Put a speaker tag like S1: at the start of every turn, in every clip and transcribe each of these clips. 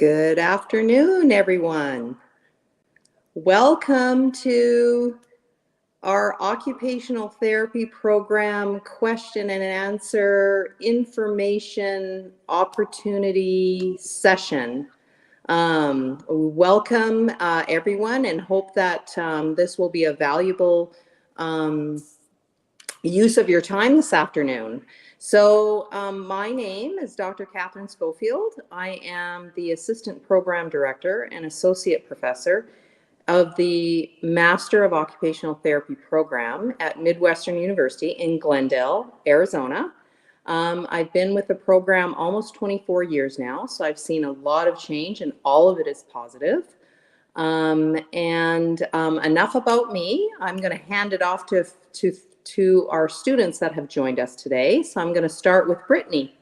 S1: Good afternoon, everyone. Welcome to our occupational therapy program question and answer information opportunity session. Welcome everyone, and hope that this will be a valuable use of your time this afternoon. So my name is Dr. Katherine Schofield. I am the Assistant Program Director and Associate Professor of the Master of Occupational Therapy program at Midwestern University in Glendale, Arizona. I've been with the program almost 24 years now, so I've seen a lot of change, and all of it is positive. Enough about me. I'm going to hand it off to our students that have joined us today. So I'm going to start with Brittney.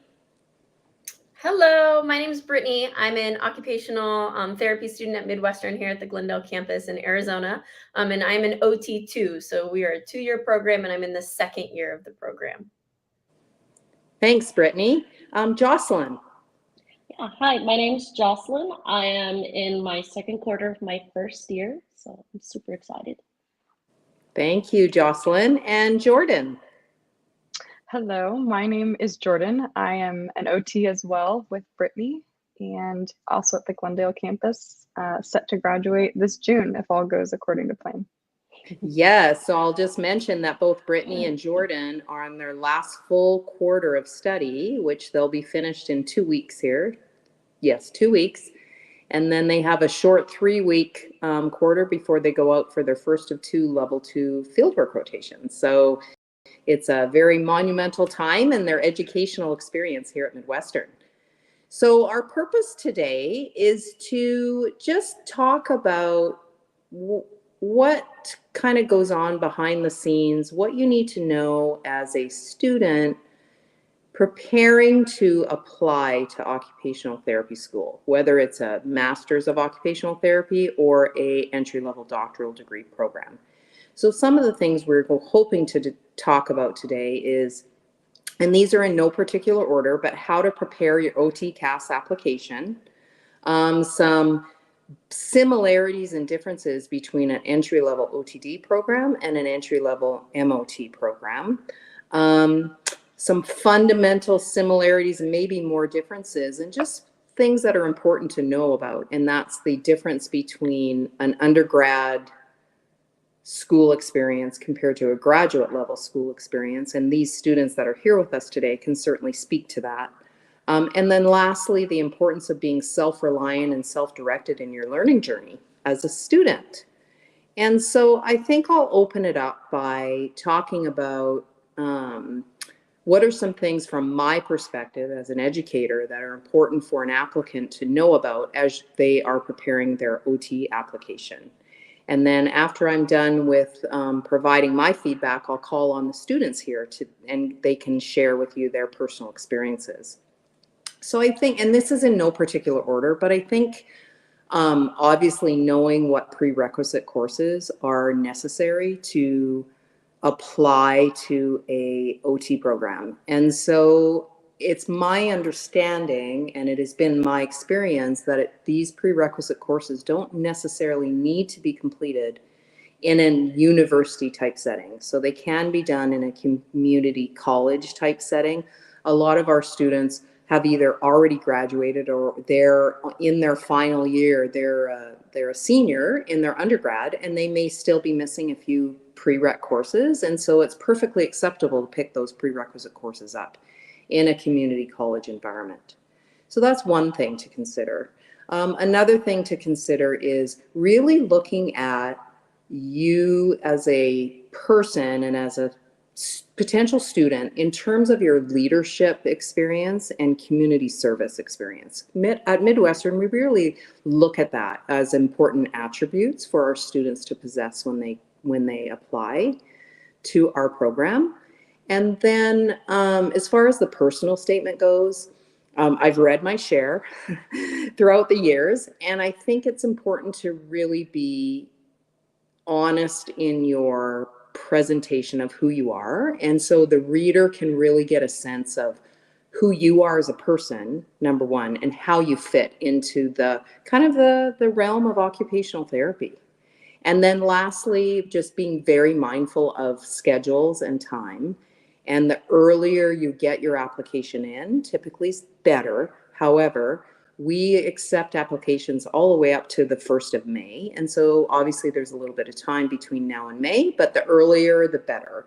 S2: Hello, my name is Brittney. I'm an occupational therapy student at Midwestern here at the Glendale campus in Arizona, and I'm an OT2, so we are a 2-year program, and I'm in the 2nd year of the program.
S1: Thanks, Brittney. Jocelyn.
S3: Yeah, hi, my name's Jocelyn. I am in my 2nd quarter of my 1st year, so I'm super excited.
S1: Thank you, Jocelyn. And Jordan.
S4: Hello, my name is Jordan. I am an OT as well with Brittney, and also at the Glendale campus, set to graduate this June if all goes according to plan.
S1: Yes, so I'll just mention that both Brittney and Jordan are on their last full quarter of study, which they'll be finished in 2 weeks here. Yes, 2 weeks. And then they have a short 3-week quarter before they go out for their first of 2 level 2 fieldwork rotations. So it's a very monumental time in their educational experience here at Midwestern. So our purpose today is to just talk about what kind of goes on behind the scenes, what you need to know as a student preparing to apply to occupational therapy school, whether it's a master's of occupational therapy or a entry-level doctoral degree program. So some of the things we're hoping to talk about today is, and these are in no particular order, but how to prepare your OTCAS application, some similarities and differences between an entry-level OTD program and an entry-level MOT program, some fundamental similarities and maybe more differences, and just things that are important to know about. And that's the difference between an undergrad school experience compared to a graduate level school experience. And these students that are here with us today can certainly speak to that. And then lastly, the importance of being self-reliant and self-directed in your learning journey as a student. And so I think I'll open it up by talking about what are some things from my perspective as an educator that are important for an applicant to know about as they are preparing their OT application. And then after I'm done with providing my feedback, I'll call on the students here and they can share with you their personal experiences. So I think, and this is in no particular order, but I think obviously knowing what prerequisite courses are necessary to apply to a OT program. And so it's my understanding, and it has been my experience, that these prerequisite courses don't necessarily need to be completed in a university type setting. So they can be done in a community college type setting. A lot of our students have either already graduated or they're in their final year. They're a senior in their undergrad, and they may still be missing a few prereq courses. And so it's perfectly acceptable to pick those prerequisite courses up in a community college environment. So that's one thing to consider. Another thing to consider is really looking at you as a person and as a potential student in terms of your leadership experience and community service experience. At Midwestern, we really look at that as important attributes for our students to possess when they apply to our program. And then as far as the personal statement goes, I've read my share throughout the years, and I think it's important to really be honest in your presentation of who you are. And so the reader can really get a sense of who you are as a person, number one, and how you fit into the kind of the realm of occupational therapy. And then lastly, just being very mindful of schedules and time. And the earlier you get your application in, typically is better. However, we accept applications all the way up to the 1st of May. And so obviously there's a little bit of time between now and May, but the earlier, the better.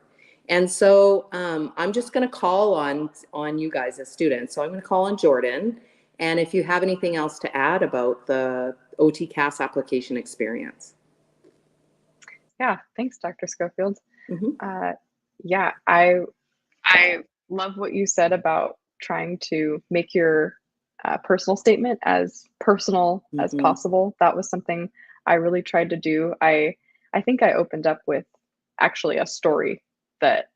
S1: And so I'm just going to call on you guys as students. So I'm going to call on Jordan. And if you have anything else to add about the OTCAS application experience.
S4: Yeah, thanks, Dr. Schofield.
S1: Mm-hmm.
S4: Yeah, I love what you said about trying to make your personal statement as personal as possible. That was something I really tried to do. I think I opened up with actually a story that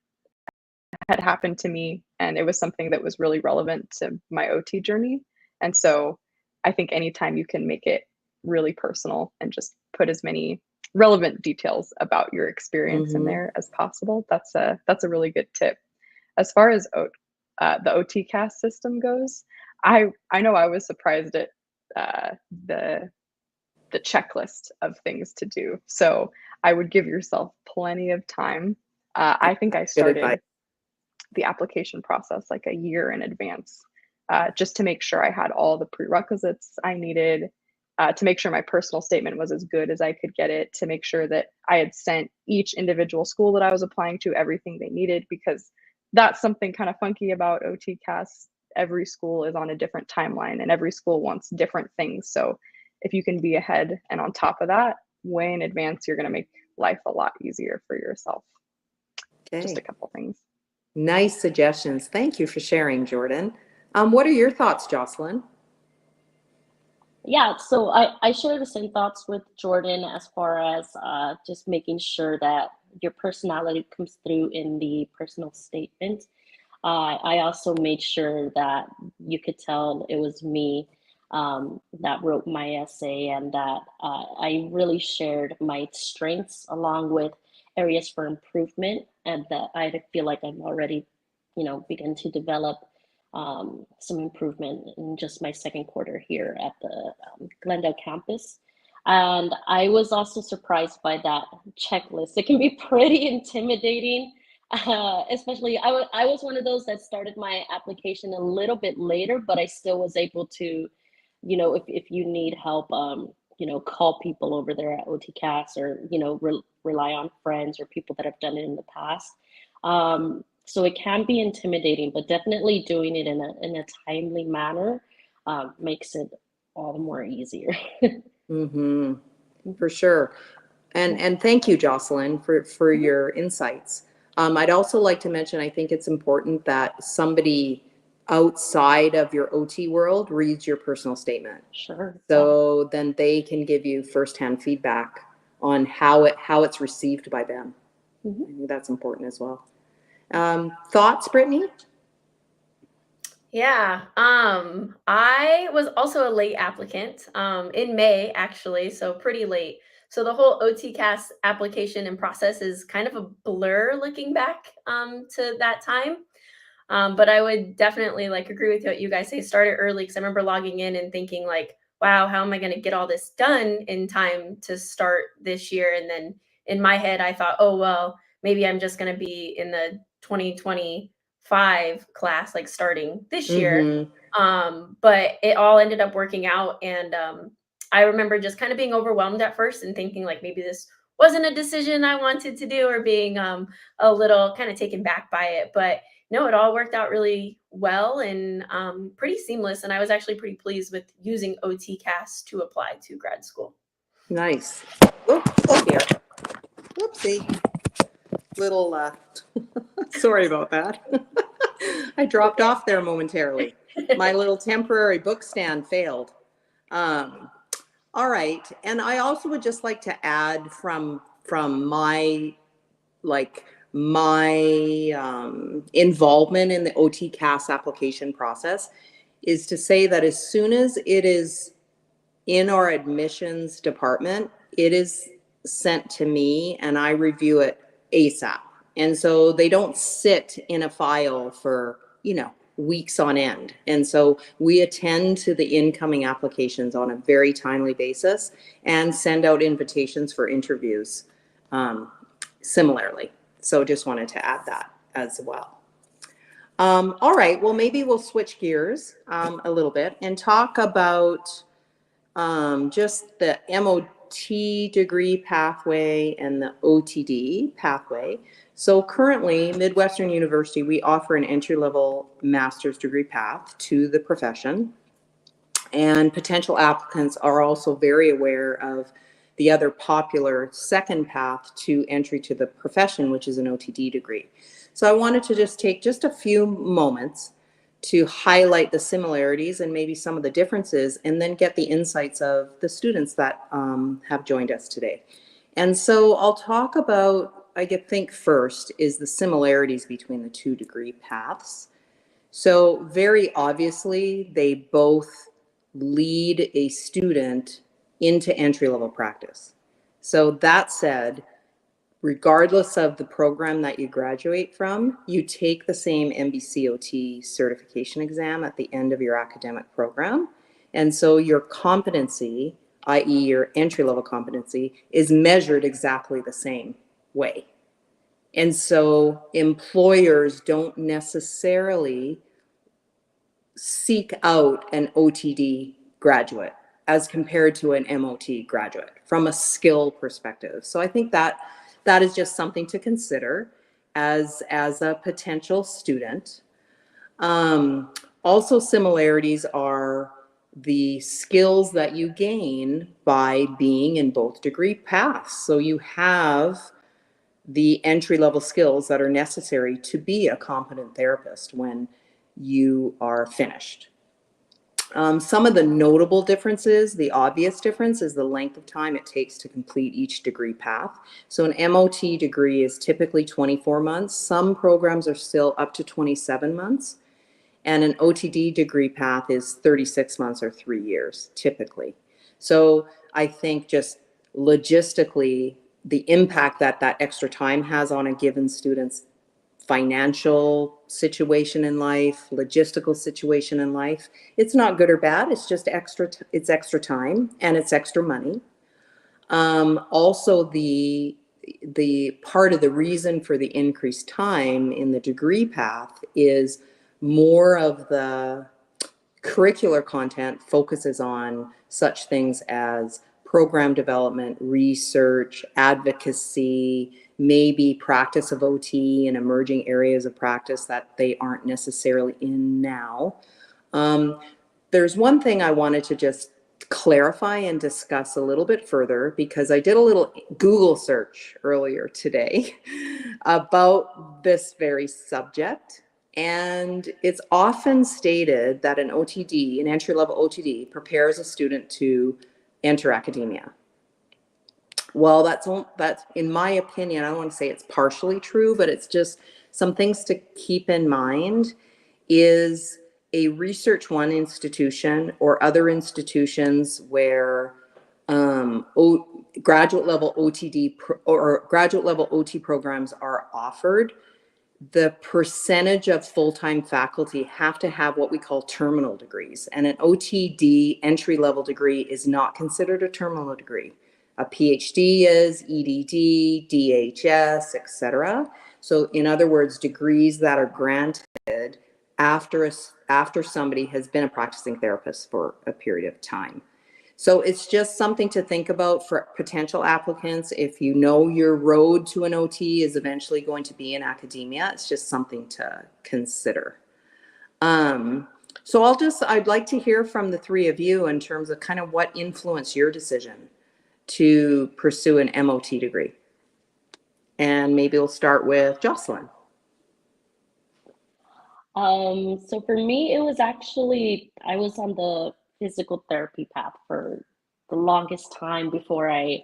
S4: had happened to me, and it was something that was really relevant to my OT journey. And so I think anytime you can make it really personal and just put as many relevant details about your experience in there as possible, that's a really good tip. As far as the OTCAS system goes, I know I was surprised at the checklist of things to do. So I would give yourself plenty of time. I think I started the application process like a year in advance, just to make sure I had all the prerequisites I needed, to make sure my personal statement was as good as I could get it, to make sure that I had sent each individual school that I was applying to everything they needed, because that's something kind of funky about OTCAS. Every school is on a different timeline and every school wants different things. So if you can be ahead and on top of that way in advance, you're going to make life a lot easier for yourself. Okay. Just a couple things.
S1: Nice suggestions. Thank you for sharing, Jordan. What are your thoughts, Jocelyn?
S3: Yeah, so I share the same thoughts with Jordan as far as just making sure that your personality comes through in the personal statement. I also made sure that you could tell it was me that wrote my essay, and that I really shared my strengths along with areas for improvement, and that I feel like I'm already, begun to develop some improvement in just my second quarter here at the Glendale campus. And I was also surprised by that checklist. It can be pretty intimidating, especially I was one of those that started my application a little bit later, but I still was able to, if you need help, call people over there at OTCAS, or, rely on friends or people that have done it in the past. So it can be intimidating, but definitely doing it in a timely manner makes it all the more easier.
S1: For sure. And thank you, Jocelyn, for your insights. I'd also like to mention, I think it's important that somebody outside of your OT world reads your personal statement.
S3: Sure.
S1: So then they can give you firsthand feedback on how it's received by them. I think that's important as well. Thoughts, Brittney?
S2: Yeah, I was also a late applicant in May, actually, so pretty late. So the whole OTCAS application and process is kind of a blur looking back to that time. But I would definitely agree with what you guys say. Start it early, because I remember logging in and thinking wow, how am I going to get all this done in time to start this year? And then in my head, I thought, oh, well, maybe I'm just going to be in the 2025 class, starting this year. But it all ended up working out. And I remember just kind of being overwhelmed at first and thinking maybe this wasn't a decision I wanted to do, or being a little kind of taken back by it. But no, it all worked out really well and pretty seamless. And I was actually pretty pleased with using OTCAS to apply to grad school.
S1: Nice. Oh here. Whoopsie. Little, sorry about that. I dropped off there momentarily. My little temporary book stand failed. All right. And I also would just like to add from my involvement in the OTCAS application process is to say that as soon as it is in our admissions department, it is sent to me and I review it ASAP. And so they don't sit in a file for, weeks on end. And so we attend to the incoming applications on a very timely basis and send out invitations for interviews similarly. So just wanted to add that as well. All right, well, maybe we'll switch gears a little bit and talk about just the MOT degree pathway and the OTD pathway. So currently, Midwestern University, we offer an entry-level master's degree path to the profession. And potential applicants are also very aware of the other popular second path to entry to the profession, which is an OTD degree. So I wanted to just take just a few moments to highlight the similarities and maybe some of the differences, and then get the insights of the students that have joined us today. And so I'll talk about, I think first is the similarities between the two degree paths. So very obviously, they both lead a student into entry-level practice. So that said, regardless of the program that you graduate from, you take the same MBCOT certification exam at the end of your academic program. And so your competency, i.e. your entry-level competency, is measured exactly the same way. And so employers don't necessarily seek out an OTD graduate as compared to an MOT graduate from a skill perspective. So I think that is just something to consider as a potential student. Also, similarities are the skills that you gain by being in both degree paths. So you have the entry-level skills that are necessary to be a competent therapist when you are finished. Some of the notable differences, the obvious difference is the length of time it takes to complete each degree path. So an MOT degree is typically 24 months. Some programs are still up to 27 months. And an OTD degree path is 36 months or 3 years, typically. So I think just logistically, the impact that extra time has on a given student's financial situation in life, logistical situation in life, it's not good or bad. It's just it's extra time and it's extra money. Also, the part of the reason for the increased time in the degree path is more of the curricular content focuses on such things as program development, research, advocacy, maybe practice of OT and emerging areas of practice that they aren't necessarily in now. There's one thing I wanted to just clarify and discuss a little bit further, because I did a little Google search earlier today about this very subject. And it's often stated that an OTD, an entry-level OTD, prepares a student to enter academia. Well, that's in my opinion, I don't want to say it's partially true, but it's just some things to keep in mind is a Research One institution or other institutions where graduate level OTD or graduate level OT programs are offered, the percentage of full-time faculty have to have what we call terminal degrees. And an OTD entry-level degree is not considered a terminal degree. A PhD is, EDD, DHS, etc. So in other words, degrees that are granted after somebody has been a practicing therapist for a period of time. So it's just something to think about for potential applicants. If you know your road to an OT is eventually going to be in academia, it's just something to consider. So I'd like to hear from the three of you in terms of kind of what influenced your decision to pursue an MOT degree. And maybe we'll start with Jocelyn.
S3: So for me, it was actually, I was on the physical therapy path for the longest time before I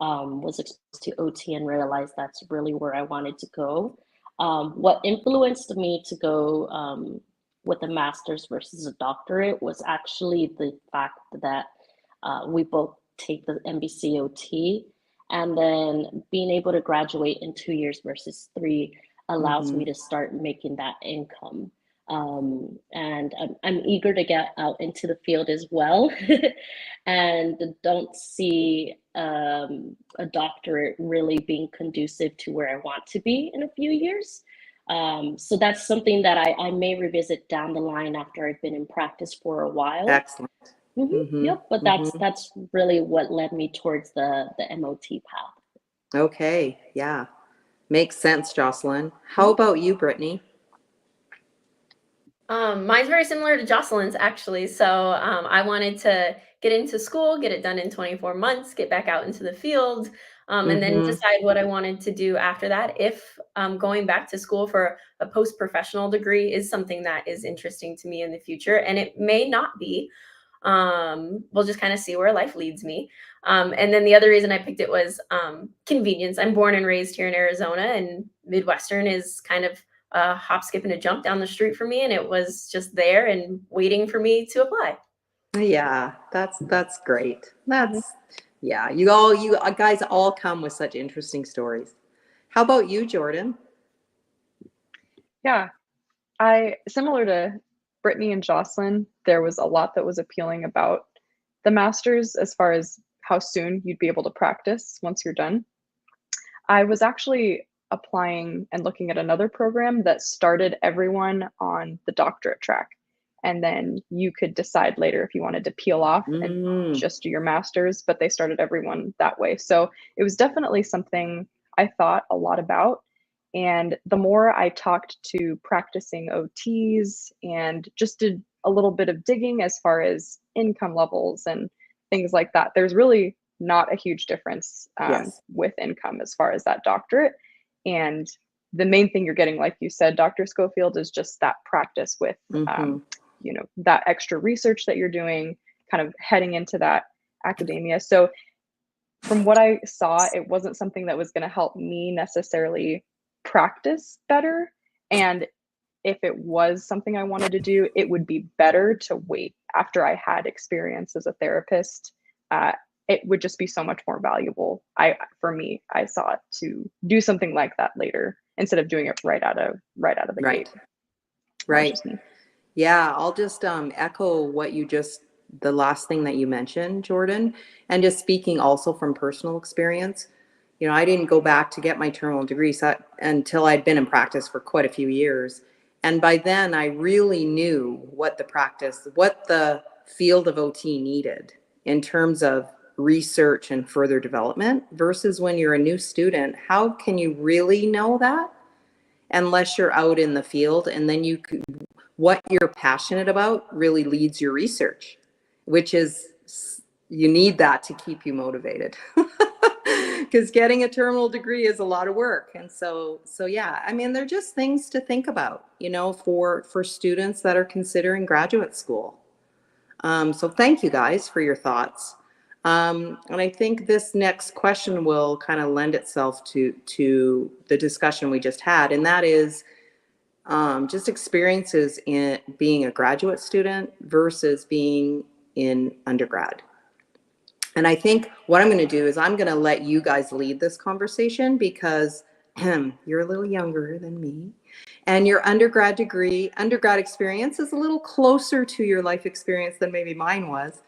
S3: was exposed to OT and realized that's really where I wanted to go. What influenced me to go with a master's versus a doctorate was actually the fact that we both take the MBCOT, and then being able to graduate in 2 years versus 3 allows me to start making that income. And I'm eager to get out into the field as well, and don't see a doctorate really being conducive to where I want to be in a few years. So that's something that I may revisit down the line after I've been in practice for a while.
S1: Excellent. Mm-hmm.
S3: Yep, but that's really what led me towards the MOT path.
S1: Okay, yeah. Makes sense, Jocelyn. How about you, Brittney?
S2: Mine's very similar to Jocelyn's, actually. So I wanted to get into school, get it done in 24 months, get back out into the field, and then decide what I wanted to do after that. If going back to school for a post-professional degree is something that is interesting to me in the future, and it may not be. We'll just kind of see where life leads me. And then the other reason I picked it was convenience. I'm born and raised here in Arizona, and Midwestern is kind of a hop, skip, and a jump down the street for me, and it was just there and waiting for me to apply.
S1: Yeah, that's great. Yeah, you guys all come with such interesting stories. How about you, Jordan?
S4: Yeah, similar to Brittney and Jocelyn, there was a lot that was appealing about the master's as far as how soon you'd be able to practice once you're done. I was actually applying and looking at another program that started everyone on the doctorate track. And then you could decide later if you wanted to peel off and just do your master's, but they started everyone that way. So it was definitely something I thought a lot about. And the more I talked to practicing OTs and just did a little bit of digging as far as income levels and things like that, there's really not a huge difference with income as far as that doctorate. And the main thing you're getting, like you said, Dr. Schofield, is just that practice with, that extra research that you're doing, kind of heading into that academia. So from what I saw, it wasn't something that was going to help me necessarily practice better. And if it was something I wanted to do, it would be better to wait after I had experience as a therapist. It would just be so much more valuable. For me, I saw it to do something like that later instead of doing it right out of the gate.
S1: Right. Yeah, I'll just echo what the last thing that you mentioned, Jordan, and just speaking also from personal experience. I didn't go back to get my terminal degree until I'd been in practice for quite a few years. And by then I really knew what the field of OT needed in terms of research and further development, versus when you're a new student. How can you really know that unless you're out in the field? And then what you're passionate about really leads your research, which is, you need that to keep you motivated. Because getting a terminal degree is a lot of work. And so yeah, I mean, they're just things to think about, for students that are considering graduate school. So thank you guys for your thoughts. And I think this next question will kind of lend itself to the discussion we just had. And that is just experiences in being a graduate student versus being in undergrad. And I think what I'm going to do is I'm going to let you guys lead this conversation, because you're a little younger than me, and your undergrad experience is a little closer to your life experience than maybe mine was.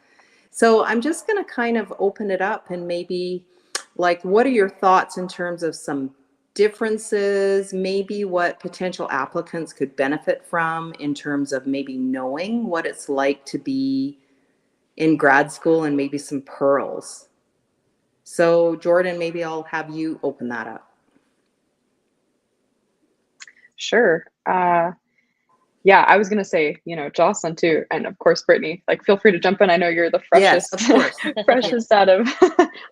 S1: So I'm just going to kind of open it up and maybe, what are your thoughts in terms of some differences, maybe what potential applicants could benefit from in terms of maybe knowing what it's like to be in grad school, and maybe some pearls. So Jordan, maybe I'll have you open that up.
S4: Sure. Yeah, I was going to say, Jocelyn too. And of course, Brittney, feel free to jump in. I know you're the freshest,
S1: yes, of course.
S4: freshest out of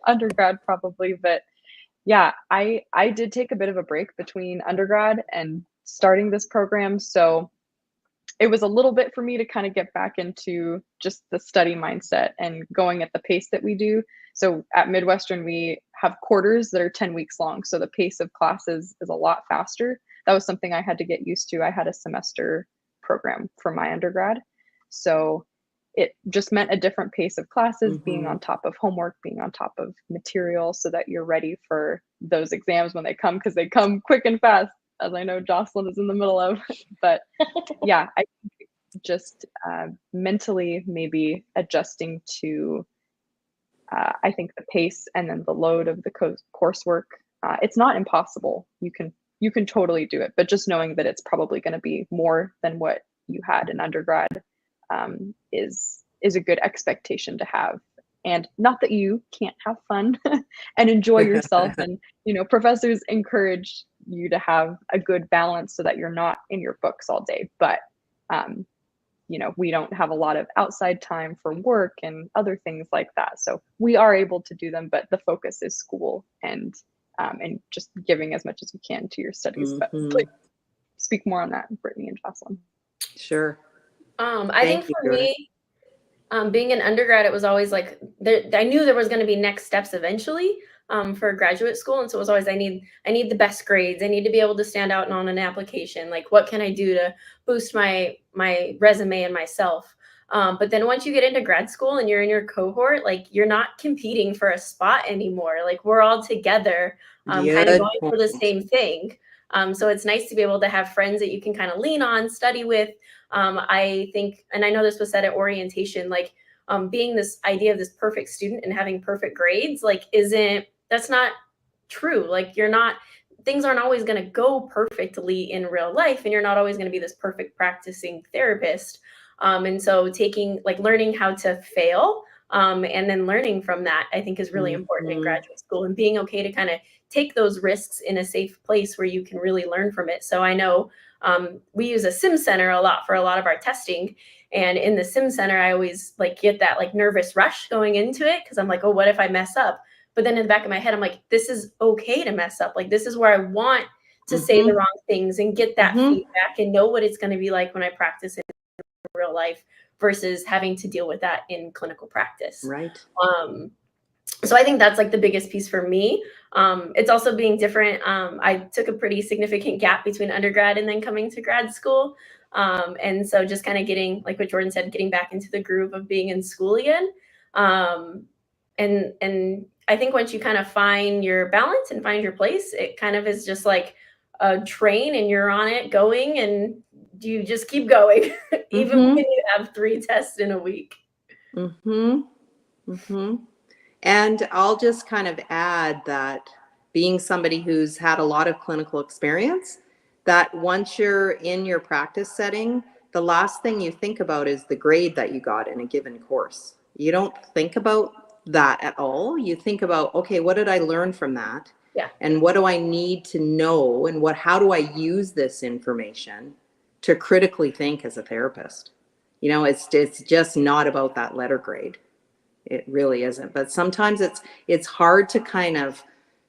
S4: undergrad probably. But yeah, I did take a bit of a break between undergrad and starting this program. So it was a little bit for me to kind of get back into just the study mindset and going at the pace that we do. So at Midwestern, we have quarters that are 10 weeks long. So the pace of classes is a lot faster. That was something I had to get used to. I had a semester program for my undergrad. So it just meant a different pace of classes, being on top of homework, being on top of material, so that you're ready for those exams when they come, because they come quick and fast. as I know Jocelyn is in the middle of. But yeah, I think just mentally maybe adjusting to, I think, the pace and then the load of the coursework. It's not impossible. You can totally do it, but just knowing that it's probably going to be more than what you had in undergrad is a good expectation to have. And not that you can't have fun and enjoy yourself. And, you know, professors encourage you to have a good balance so that you're not in your books all day. But, you know, we don't have a lot of outside time for work and other things like that. So we are able to do them, but the focus is school and just giving as much as you can to your studies. But please speak more on that, Brittney and Jocelyn.
S1: Sure.
S2: I think for me, being an undergrad, it was always like I knew there was going to be next steps eventually for graduate school, and so it was always I need the best grades. I need to be able to stand out on an application. Like, what can I do to boost my resume and myself? But then once you get into grad school and you're in your cohort, like you're not competing for a spot anymore. Like we're all together, kind of going for the same thing. So it's nice to be able to have friends that you can kind of lean on, study with. I think, and I know this was said at orientation, like being this idea of this perfect student and having perfect grades, like that's not true. Like things aren't always going to go perfectly in real life, and you're not always going to be this perfect practicing therapist. And so learning how to fail and then learning from that, I think is really important in graduate school, and being okay to kind of take those risks in a safe place where you can really learn from it. So I know we use a sim center a lot for a lot of our testing. And in the sim center, I always get that nervous rush going into it, because I'm like, oh, what if I mess up? But then in the back of my head, I'm like, this is okay to mess up. Like, this is where I want to say the wrong things and get that feedback and know what it's going to be like when I practice in real life versus having to deal with that in clinical practice.
S1: Right.
S2: So I think that's the biggest piece for me. It's also being different. I took a pretty significant gap between undergrad and then coming to grad school. And so just kind of getting, like what Jordan said, getting back into the groove of being in school again. And I think once you kind of find your balance and find your place, it kind of is just like a train and you're on it going, and you just keep going, even when you have 3 tests in a week.
S1: And I'll just kind of add that being somebody who's had a lot of clinical experience, that once you're in your practice setting, the last thing you think about is the grade that you got in a given course. You don't think about that at all. You think about, okay, what did I learn from that?
S2: Yeah.
S1: And what do I need to know? And how do I use this information to critically think as a therapist? You know, it's just not about that letter grade. It really isn't. But sometimes it's hard to kind of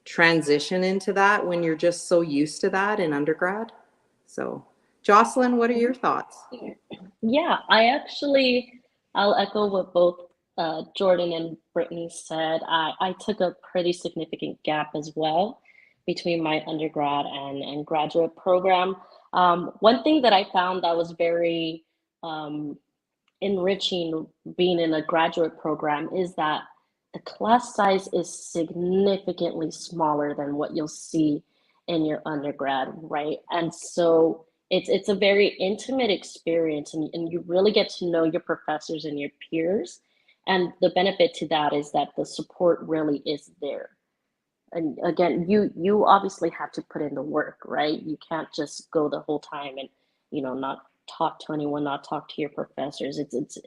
S1: transition into that when you're just so used to that in undergrad. So, Jocelyn, what are your thoughts?
S3: Yeah, I'll echo what both Jordan and Brittney said. I took a pretty significant gap as well between my undergrad and graduate program. One thing that I found that was very enriching being in a graduate program is that the class size is significantly smaller than what you'll see in your undergrad, right? And so it's a very intimate experience, and you really get to know your professors and your peers. And the benefit to that is that the support really is there. And again, you obviously have to put in the work, right? You can't just go the whole time and, not talk to anyone, not talk to your professors. It's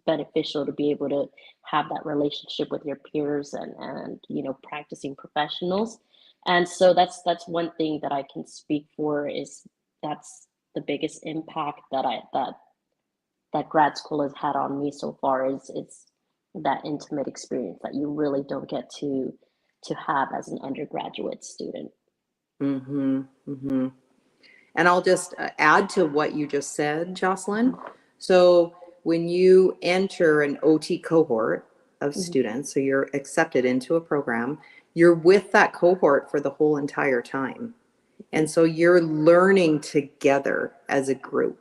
S3: beneficial to be able to have that relationship with your peers and practicing professionals. And so that's one thing that I can speak for, is that's the biggest impact that grad school has had on me so far, is it's that intimate experience that you really don't get to have as an undergraduate student.
S1: And I'll just add to what you just said, Jocelyn. So when you enter an OT cohort of students, so you're accepted into a program, you're with that cohort for the whole entire time. And so you're learning together as a group.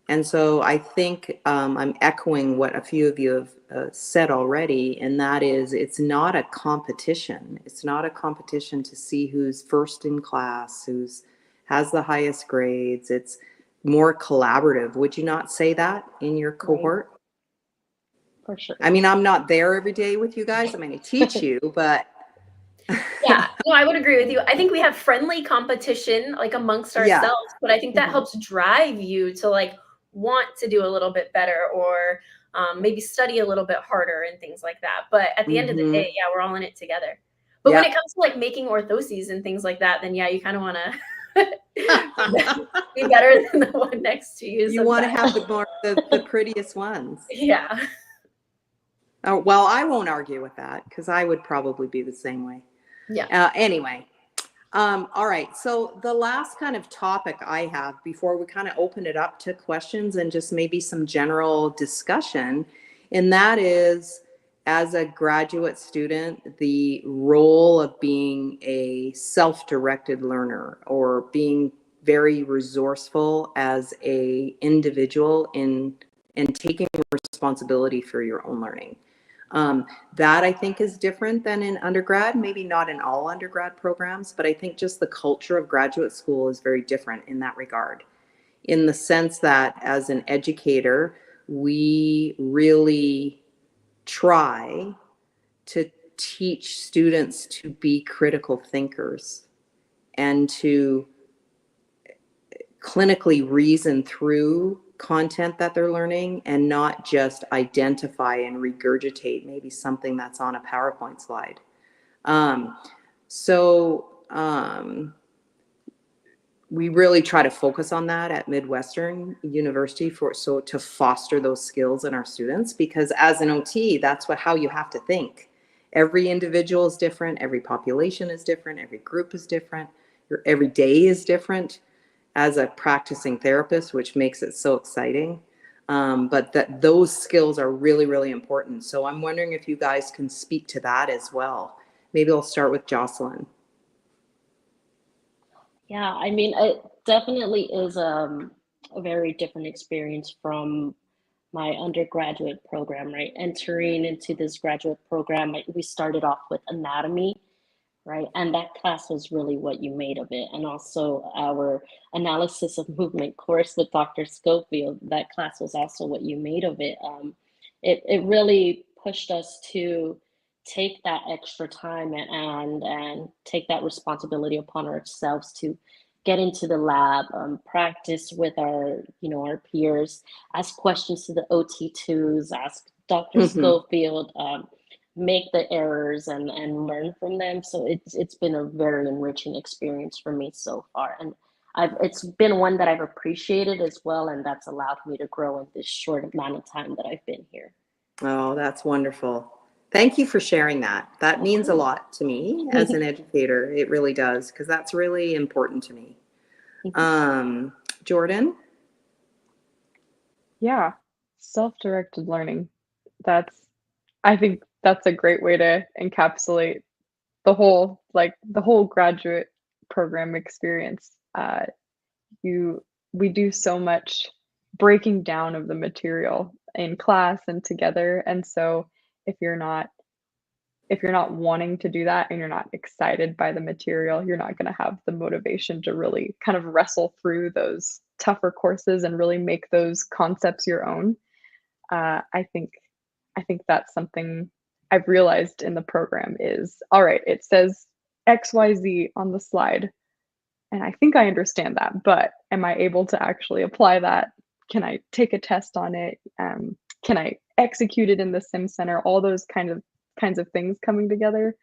S1: And so I think I'm echoing what a few of you have said already, and that is, it's not a competition. It's not a competition to see who's first in class, who's has the highest grades. It's more collaborative. Would you not say that in your cohort?
S3: For sure.
S1: I mean, I'm not there every day with you guys. I'm going to teach you, but
S2: Yeah, no, I would agree with you. I think we have friendly competition like amongst
S1: Yeah.
S2: ourselves, but I think that helps drive you to like want to do a little bit better or maybe study a little bit harder and things like that. But at the end of the day, yeah, we're all in it together. But when it comes to like making orthoses and things like that, then yeah, you kind of want to be better than the one next to you.
S1: You want to have the prettiest ones.
S2: Yeah.
S1: Oh, well, I won't argue with that because I would probably be the same way.
S2: Yeah.
S1: Anyway, all right. So the last kind of topic I have before we kind of open it up to questions and just maybe some general discussion, and that is, as a graduate student, the role of being a self-directed learner or being very resourceful as a individual in taking responsibility for your own learning. That I think is different than in undergrad, maybe not in all undergrad programs, but I think just the culture of graduate school is very different in that regard, in the sense that as an educator, we really try to teach students to be critical thinkers and to clinically reason through content that they're learning and not just identify and regurgitate maybe something that's on a PowerPoint slide. We really try to focus on that at Midwestern University to foster those skills in our students, because as an OT, that's how you have to think. Every individual is different, every population is different, every group is different, every day is different as a practicing therapist, which makes it so exciting. But those skills are really, really important. So I'm wondering if you guys can speak to that as well. Maybe I'll start with Jocelyn.
S3: Yeah, I mean, it definitely is a very different experience from my undergraduate program, right? Entering into this graduate program, we started off with anatomy, right? And that class was really what you made of it. And also our analysis of movement course with Dr. Schofield, that class was also what you made of it. It really pushed us to take that extra time and take that responsibility upon ourselves to get into the lab, practice with our peers, ask questions to the OT2s, ask Dr. Schofield, make the errors and learn from them. So it's been a very enriching experience for me so far, and it's been one that I've appreciated as well, and that's allowed me to grow in this short amount of time that I've been here.
S1: Oh, that's wonderful. Thank you for sharing that. That means a lot to me as an educator. It really does, because that's really important to me. Jordan?
S4: Yeah, self-directed learning. I think that's a great way to encapsulate the whole graduate program experience. We do so much breaking down of the material in class and together, and so if you're not wanting to do that and you're not excited by the material, you're not going to have the motivation to really kind of wrestle through those tougher courses and really make those concepts your own. I think that's something I've realized in the program is, all right, it says XYZ on the slide, and I think I understand that, but am I able to actually apply that? Can I take a test on it? Can I execute it in the Sim Center? All those kinds of things coming together.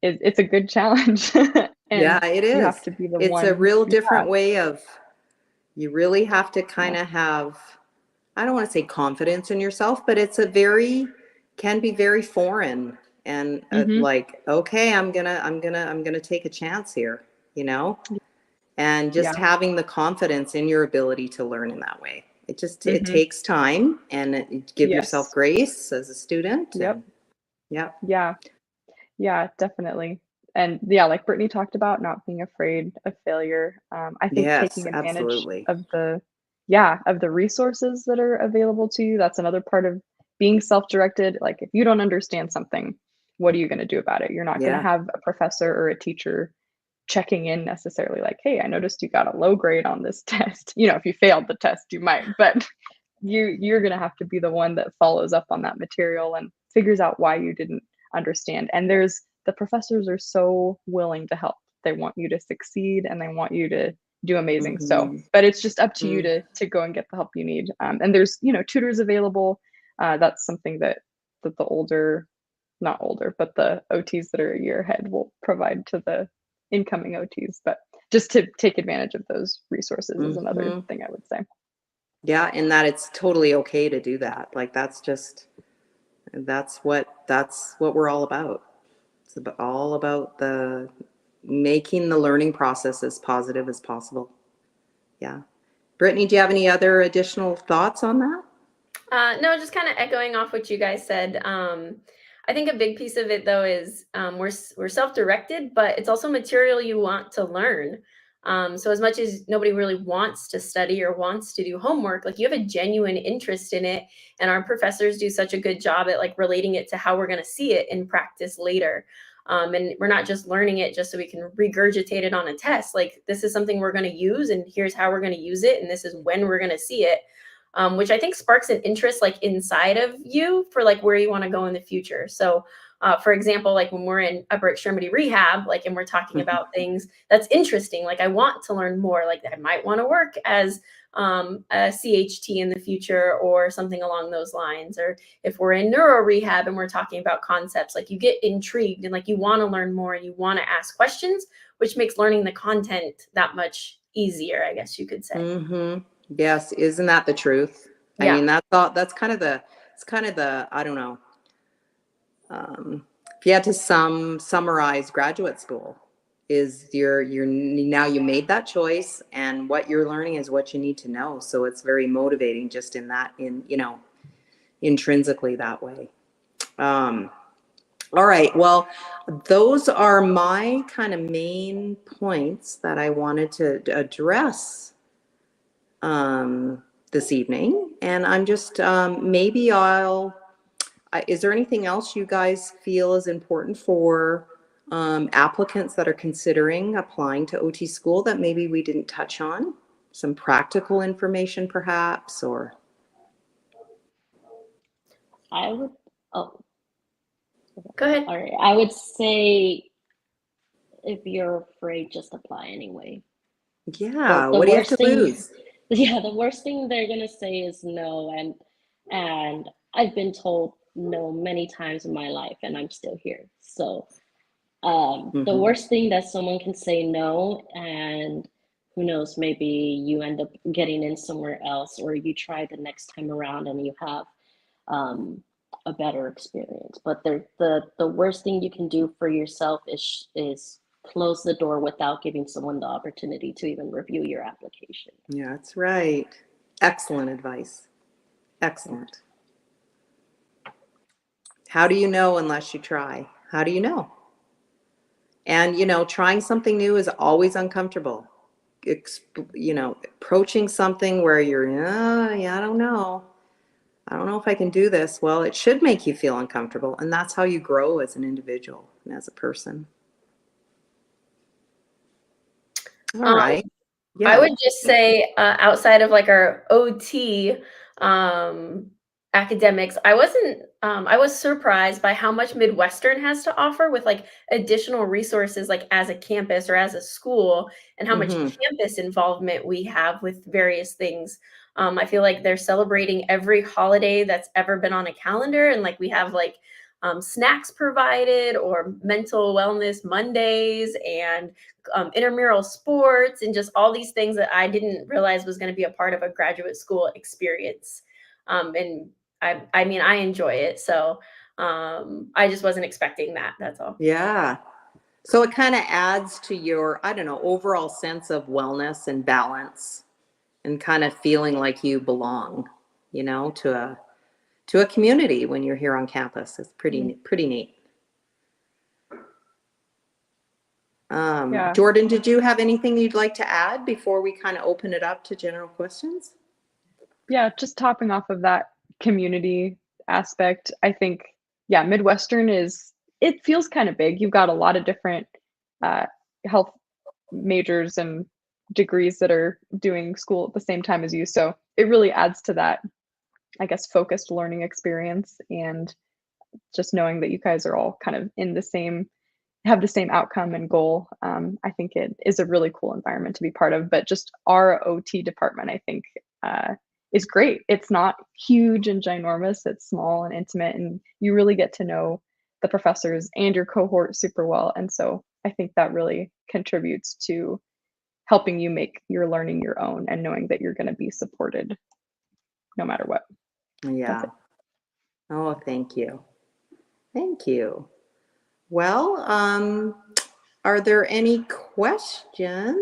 S4: It's a good challenge. And
S1: yeah, it is.
S4: You have to be
S1: it's a real different way of, you really have to kind of have, I don't want to say confidence in yourself, but can be very foreign and like, okay, I'm gonna take a chance here, and just having the confidence in your ability to learn in that way. It takes time, and give yourself grace as a student.
S4: Yeah, definitely. And yeah, like Brittney talked about, not being afraid of failure. I think taking advantage of the resources that are available to you. That's another part of being self-directed. Like if you don't understand something, what are you going to do about it? You're not going to have a professor or a teacher checking in necessarily like, hey, I noticed you got a low grade on this test. You know, if you failed the test, you might, but you're going to have to be the one that follows up on that material and figures out why you didn't understand. And the professors are so willing to help. They want you to succeed and they want you to do amazing. So, but it's just up to you to go and get the help you need. And there's, you know, tutors available. That's something that the not older, but the OTs that are a year ahead will provide to the incoming OTs. But just to take advantage of those resources is another thing I would say.
S1: Yeah, and that it's totally okay to do that. Like that's what we're all about. It's all about the making the learning process as positive as possible. Yeah. Brittney, do you have any other additional thoughts on that?
S2: No, just kind of echoing off what you guys said. I think a big piece of it though is we're self-directed, but it's also material you want to learn. So as much as nobody really wants to study or wants to do homework, like you have a genuine interest in it, and our professors do such a good job at like relating it to how we're going to see it in practice later. And we're not just learning it just so we can regurgitate it on a test. Like this is something we're going to use, and here's how we're going to use it, and this is when we're going to see it. Which I think sparks an interest like inside of you for like where you want to go in the future. So for example, like when we're in upper extremity rehab, like, and we're talking about things that's interesting, like I want to learn more, like I might want to work as a CHT in the future or something along those lines. Or if we're in neuro rehab and we're talking about concepts, like you get intrigued and like you want to learn more and you want to ask questions, which makes learning the content that much easier, I guess you could say.
S1: Yes, isn't that the truth?
S2: Yeah.
S1: I mean, that's kind of the, I don't know. If you had to summarize graduate school, is now you made that choice, and what you're learning is what you need to know. So it's very motivating just intrinsically that way. All right. Well, those are my kind of main points that I wanted to address this evening. And I'm just, is there anything else you guys feel is important for applicants that are considering applying to OT school that maybe we didn't touch on? Some practical information perhaps, or?
S3: I would,
S2: Go ahead.
S3: all right. I would say if you're afraid, just apply anyway.
S1: Yeah, what do you have to lose?
S3: Yeah, the worst thing they're gonna say is no, and I've been told no many times in my life, and I'm still here. So the worst thing that someone can say no, and who knows, maybe you end up getting in somewhere else, or you try the next time around and you have a better experience. But the worst thing you can do for yourself is close the door without giving someone the opportunity to even review your application.
S1: Yeah, that's right. Excellent advice. Excellent. How do you know unless you try? How do you know? And, trying something new is always uncomfortable. Approaching something where you're, I don't know. I don't know if I can do this. Well, it should make you feel uncomfortable. And that's how you grow as an individual and as a person. All right. Yeah.
S2: I would just say outside of like our OT academics, I was surprised by how much Midwestern has to offer with like additional resources, like as a campus or as a school, and how much campus involvement we have with various things. I feel like they're celebrating every holiday that's ever been on a calendar, and like we have like snacks provided or mental wellness Mondays and intramural sports and just all these things that I didn't realize was going to be a part of a graduate school experience. And I mean, I enjoy it. So I just wasn't expecting that. That's all.
S1: Yeah. So it kind of adds to your, I don't know, overall sense of wellness and balance and kind of feeling like you belong, to a community when you're here on campus. It's pretty neat.
S4: Yeah.
S1: Jordan, did you have anything you'd like to add before we kind of open it up to general questions?
S4: Yeah, just topping off of that community aspect, I think, Midwestern it feels kind of big. You've got a lot of different health majors and degrees that are doing school at the same time as you. So it really adds to that, I guess, focused learning experience, and just knowing that you guys are all kind of in the same, have the same outcome and goal. I think it is a really cool environment to be part of. But just our OT department, I think, is great. It's not huge and ginormous. It's small and intimate, and you really get to know the professors and your cohort super well. And so I think that really contributes to helping you make your learning your own and knowing that you're going to be supported no matter what.
S1: Yeah. Oh, thank you. Thank you. Well, are there any questions?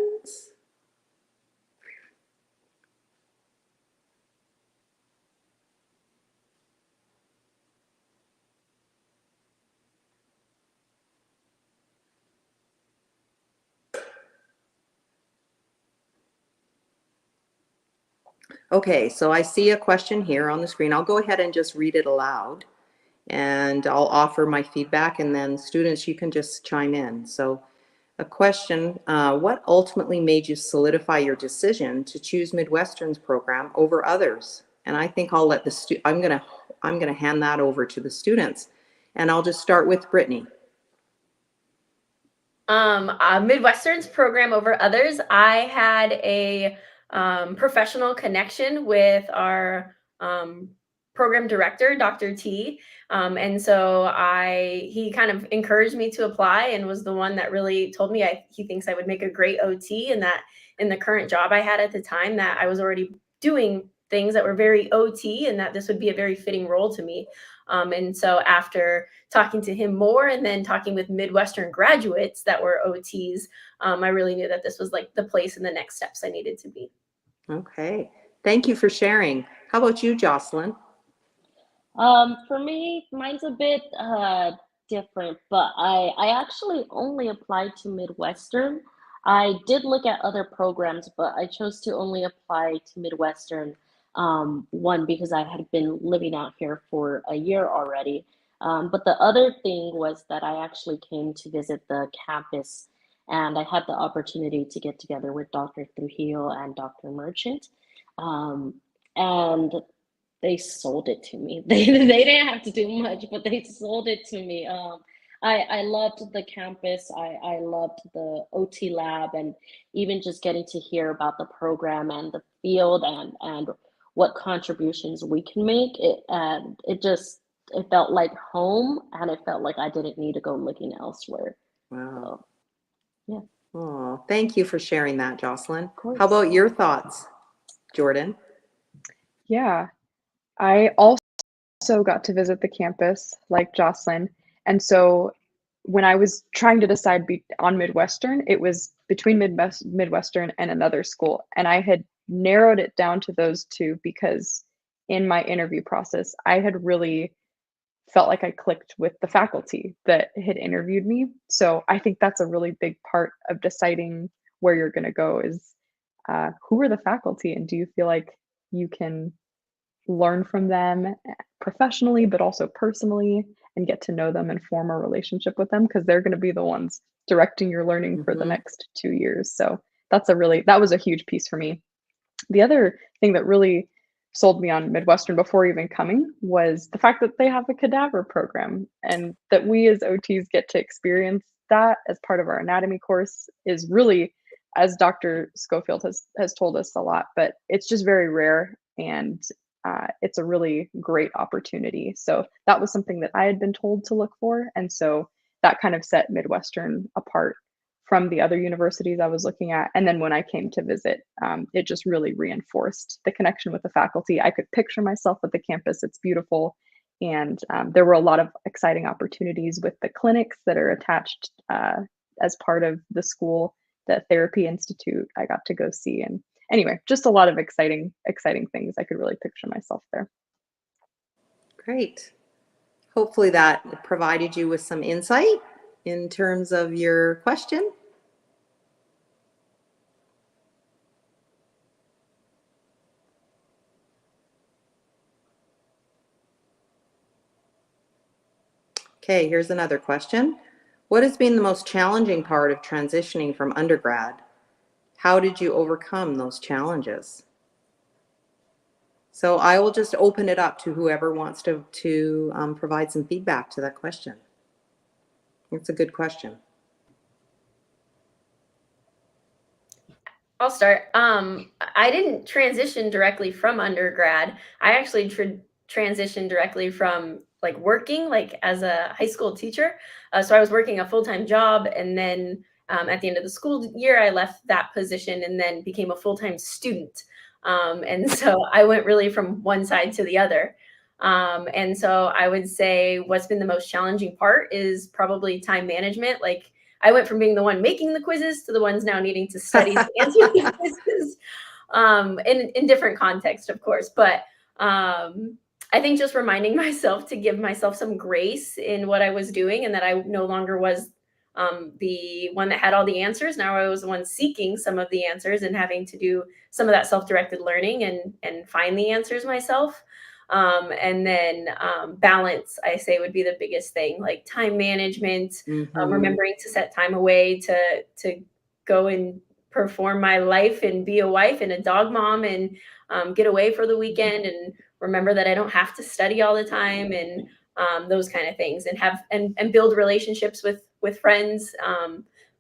S1: Okay, so I see a question here on the screen. I'll go ahead and just read it aloud, and I'll offer my feedback, and then students, you can just chime in. So a question, what ultimately made you solidify your decision to choose Midwestern's program over others? And I think I'll let I'm gonna hand that over to the students, and I'll just start with Brittney.
S2: Midwestern's program over others. I had a professional connection with our program director, Dr. T. And so he kind of encouraged me to apply, and was the one that really told me he thinks I would make a great OT, and that in the current job I had at the time, that I was already doing things that were very OT, and that this would be a very fitting role to me. And so after talking to him more, and then talking with Midwestern graduates that were OTs, I really knew that this was like the place and the next steps I needed to be.
S1: Okay, thank you for sharing. How about you, Jocelyn?
S3: For me, mine's a bit different, but I actually only applied to Midwestern. I did look at other programs, but I chose to only apply to Midwestern. One, because I had been living out here for a year already. But the other thing was that I actually came to visit the campus, and I had the opportunity to get together with Dr. Trujillo and Dr. Merchant. And they sold it to me. They didn't have to do much, but they sold it to me. I loved the campus. I loved the OT lab, and even just getting to hear about the program and the field, and what contributions we can make. It felt like home, and it felt like I didn't need to go looking elsewhere.
S1: Wow.
S3: So, yeah.
S1: Oh, thank you for sharing that, Jocelyn.
S3: Of course.
S1: How about your thoughts, Jordan?
S4: Yeah, I also got to visit the campus like Jocelyn. And so when I was trying to decide on Midwestern, it was between Midwestern and another school. And I had narrowed it down to those two because in my interview process, I had really felt like I clicked with the faculty that had interviewed me. So I think that's a really big part of deciding where you're going to go is who are the faculty, and do you feel like you can learn from them professionally, but also personally, and get to know them and form a relationship with them, because they're going to be the ones directing your learning for the next 2 years. So that was a huge piece for me. The other thing that really sold me on Midwestern before even coming was the fact that they have a cadaver program, and that we as OTs get to experience that as part of our anatomy course is really, as Dr. Schofield has told us a lot, but it's just very rare, and it's a really great opportunity. So that was something that I had been told to look for. And so that kind of set Midwestern apart from the other universities I was looking at. And then when I came to visit, it just really reinforced the connection with the faculty. I could picture myself at the campus. It's beautiful. And there were a lot of exciting opportunities with the clinics that are attached as part of the school. The Therapy Institute I got to go see. And anyway, just a lot of exciting things. I could really picture myself there.
S1: Great. Hopefully that provided you with some insight in terms of your question. Okay, here's another question. What has been the most challenging part of transitioning from undergrad? How did you overcome those challenges? So I will just open it up to whoever wants to provide some feedback to that question. It's a good question.
S2: I'll start. I didn't transition directly from undergrad. I actually transitioned directly from like working, like as a high school teacher. So I was working a full-time job, and then at the end of the school year, I left that position and then became a full-time student. And so I went really from one side to the other. And so I would say what's been the most challenging part is probably time management. Like I went from being the one making the quizzes to the ones now needing to study to answer the quizzes, in different contexts, of course. But I think just reminding myself to give myself some grace in what I was doing, and that I no longer was the one that had all the answers. Now I was the one seeking some of the answers and having to do some of that self-directed learning and find the answers myself. And then balance, I say, would be the biggest thing, like time management, remembering to set time away to go and perform my life and be a wife and a dog mom, and get away for the weekend, and remember that I don't have to study all the time, and those kind of things, and have and build relationships with friends.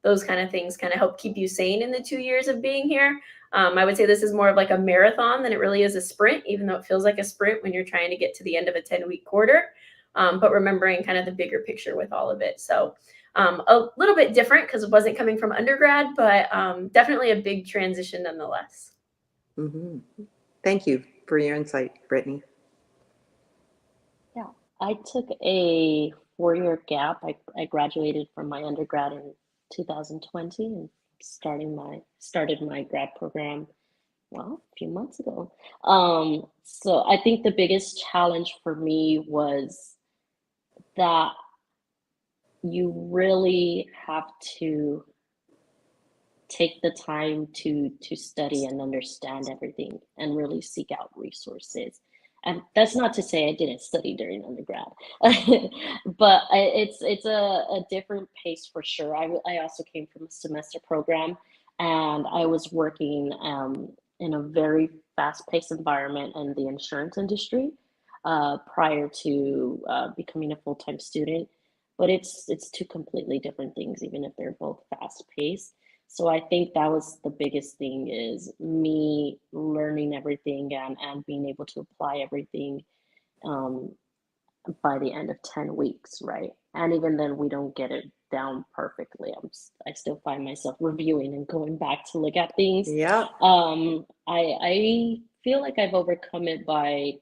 S2: Those kind of things kind of help keep you sane in the 2 years of being here. I would say this is more of like a marathon than it really is a sprint, even though it feels like a sprint when you're trying to get to the end of a 10-week quarter. But remembering kind of the bigger picture with all of it. So a little bit different because it wasn't coming from undergrad, but definitely a big transition nonetheless.
S1: Mm-hmm. Thank you for your insight, Brittney.
S3: Yeah, I took a 4-year gap. I graduated from my undergrad in 2020 and started my grad program, well, a few months ago. So I think the biggest challenge for me was that you really have to take the time to study and understand everything and really seek out resources. And that's not to say I didn't study during undergrad, but it's a different pace for sure. I also came from a semester program, and I was working in a very fast-paced environment in the insurance industry prior to becoming a full-time student. But it's two completely different things, even if they're both fast-paced. So I think that was the biggest thing, is me learning everything and being able to apply everything by the end of 10 weeks, right? And even then, we don't get it down perfectly. I still find myself reviewing and going back to look at things.
S1: Yeah.
S3: I feel like I've overcome it by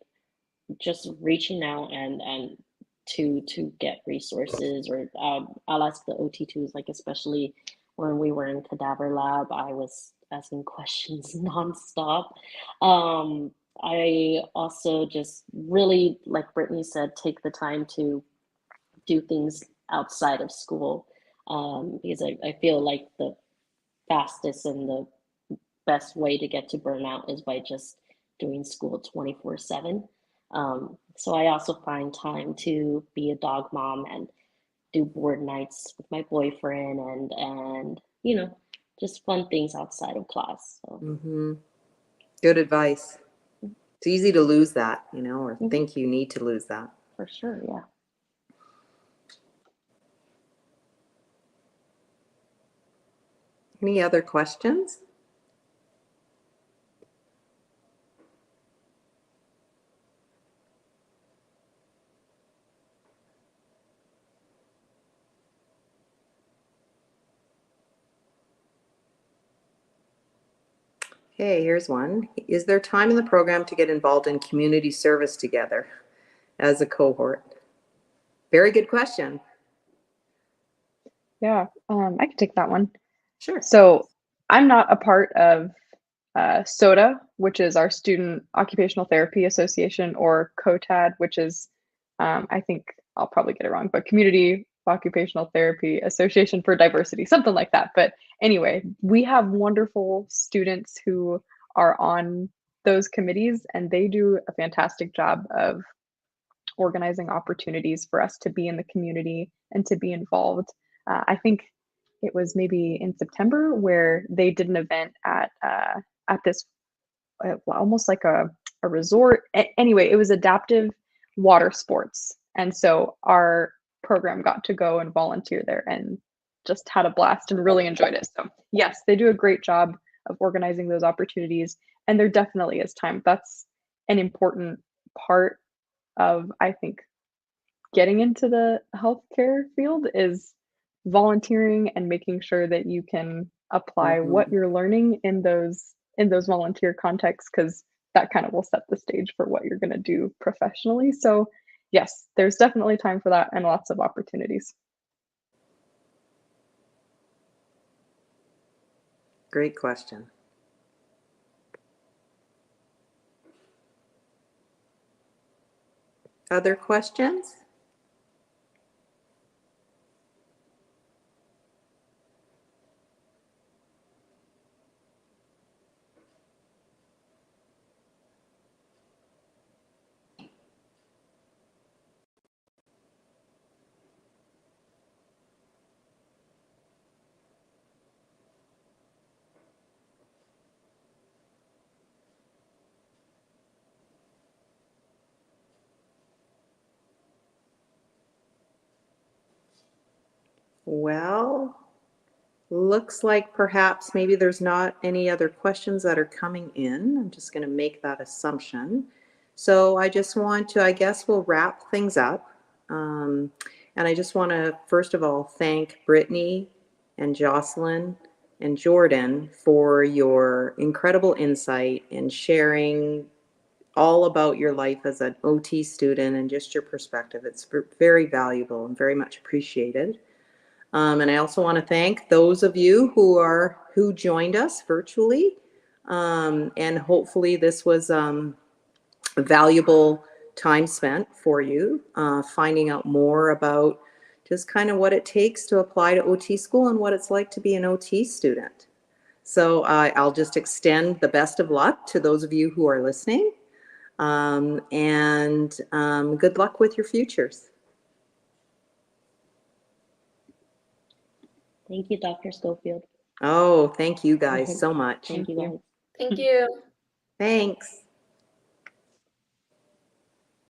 S3: just reaching out and to get resources, or I'll ask the OT2s, like especially when we were in cadaver lab, I was asking questions nonstop. I also just really, like Brittney said, take the time to do things outside of school, because I feel like the fastest and the best way to get to burnout is by just doing school 24/7. So I also find time to be a dog mom and do board nights with my boyfriend, and just fun things outside of class. So.
S1: Mm-hmm. Good advice. It's easy to lose that, or think you need to lose that.
S3: For sure, yeah.
S1: Any other questions? Okay, here's one. Is there time in the program to get involved in community service together as a cohort? Very good question.
S4: Yeah, I can take that one.
S1: Sure.
S4: So I'm not a part of SOTA, which is our Student Occupational Therapy Association, or COTAD, which is, I think I'll probably get it wrong, but Community Occupational Therapy Association for Diversity, something like that. But anyway, we have wonderful students who are on those committees, and they do a fantastic job of organizing opportunities for us to be in the community and to be involved. I think it was maybe in September where they did an event at this almost like a resort. Anyway, it was adaptive water sports. And so our program got to go and volunteer there and just had a blast and really enjoyed it. So yes, they do a great job of organizing those opportunities. And there definitely is time. That's an important part of, I think, getting into the healthcare field is volunteering and making sure that you can apply what you're learning in those volunteer contexts, because that kind of will set the stage for what you're going to do professionally. So yes, there's definitely time for that and lots of opportunities.
S1: Great question. Other questions? Well, looks like perhaps maybe there's not any other questions that are coming in. I'm just going to make that assumption. So I just want to, I guess we'll wrap things up. And I just want to, first of all, thank Brittney and Jocelyn and Jordan for your incredible insight and sharing all about your life as an OT student and just your perspective. It's very valuable and very much appreciated. And I also want to thank those of you who joined us virtually. And hopefully this was a valuable time spent for you, finding out more about just kind of what it takes to apply to OT school and what it's like to be an OT student. So I'll just extend the best of luck to those of you who are listening, and good luck with your futures.
S3: Thank you, Dr. Schofield.
S1: Oh, thank you guys so much.
S3: Thank you, guys.
S2: Thank you.
S1: Thanks.